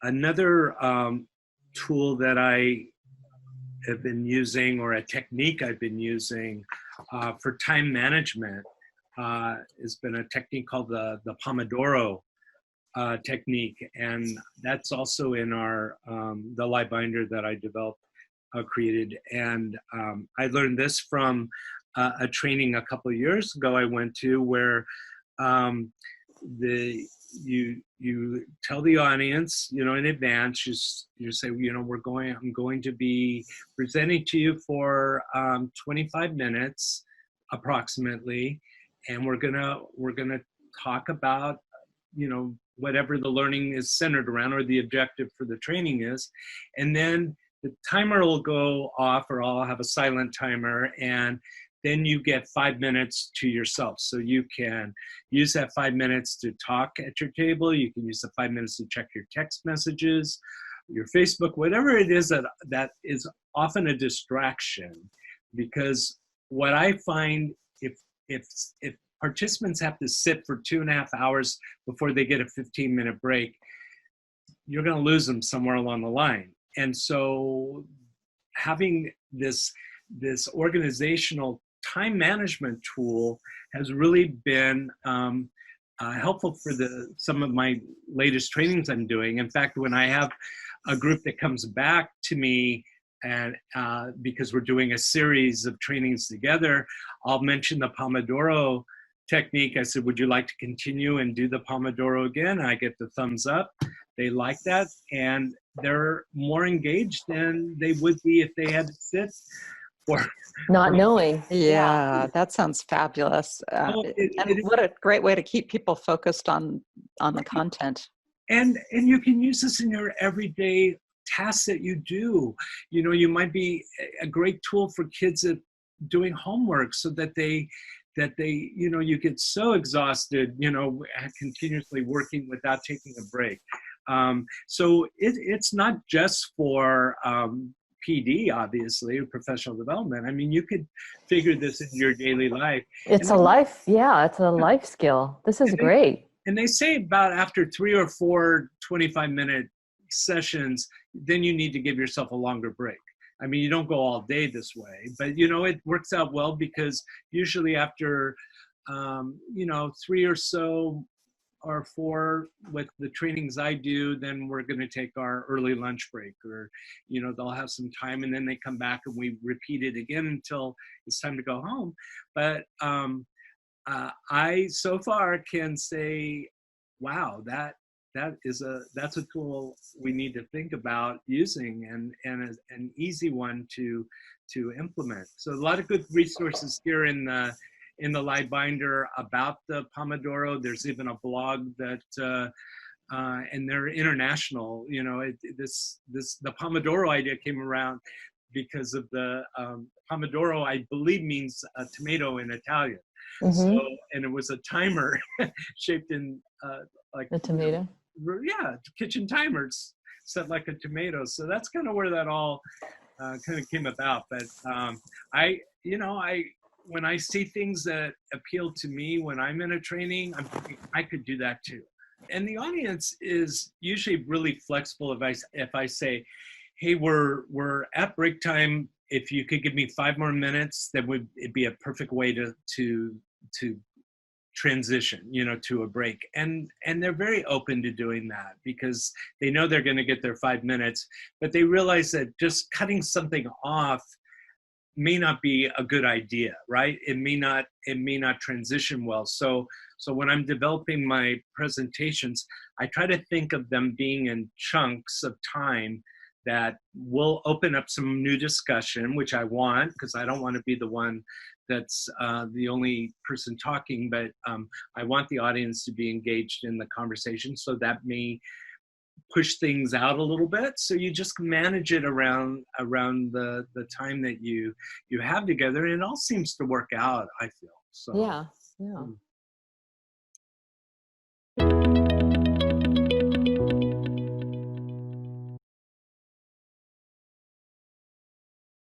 Another tool that I have been using, or a technique I've been using for time management, has been a technique called the Pomodoro technique, and that's also in our the live binder that I developed, created. And I learned this from a training a couple of years ago I went to, where you tell the audience, in advance, you say, I'm going to be presenting to you for 25 minutes approximately, and we're gonna talk about, whatever the learning is centered around, or the objective for the training is. And then the timer will go off, or I'll have a silent timer, and then you get 5 minutes to yourself. So you can use that 5 minutes to talk at your table. You can use the 5 minutes to check your text messages, your Facebook, whatever it is that is often a distraction. Because what I find, if participants have to sit for 2.5 hours before they get a 15-minute break, you're going to lose them somewhere along the line. And so having this organizational time management tool has really been helpful for some of my latest trainings I'm doing. In fact, when I have a group that comes back to me, and because we're doing a series of trainings together, I'll mention the Pomodoro technique. I said, would you like to continue and do the Pomodoro again? I get the thumbs up. They like that, and they're more engaged than they would be if they had to sit for not knowing. Yeah, that sounds fabulous. What a great way to keep people focused on the content. And you can use this in your everyday tasks that you do. You might be a great tool for kids at doing homework, so that they you get so exhausted, continuously working without taking a break. So it's not just for PD, obviously, or professional development. I mean, you could figure this into your daily life. It's a life skill. This is great. And they say about after 3 or 4 25-minute sessions, then you need to give yourself a longer break. I mean, you don't go all day this way, but it works out well, because usually after 3 or so or 4 with the trainings I do, then we're going to take our early lunch break, or they'll have some time, and then they come back and we repeat it again until it's time to go home. But I so far can say, wow, that's a tool we need to think about using, and an easy one to implement. So a lot of good resources here in the live binder about the Pomodoro. There's even a blog that and they're international. The Pomodoro idea came around because of the Pomodoro, I believe, means tomato in Italian. Mm-hmm. So, and it was a timer shaped in like a tomato. Kitchen timers set like a tomato. So that's kind of where that all kind of came about. But when I see things that appeal to me when I'm in a training, I'm thinking I could do that too. And the audience is usually really flexible. If I say, hey, we're at break time, if you could give me 5 more minutes, it'd be a perfect way to transition, to a break. And they're very open to doing that, because they know they're going to get their 5 minutes, but they realize that just cutting something off may not be a good idea, right? It may not transition well. So when I'm developing my presentations, I try to think of them being in chunks of time that will open up some new discussion, which I want, because I don't want to be the one that's the only person talking, but I want the audience to be engaged in the conversation. So that may push things out a little bit. So you just manage it around the time that you have together, and it all seems to work out, I feel. So yeah.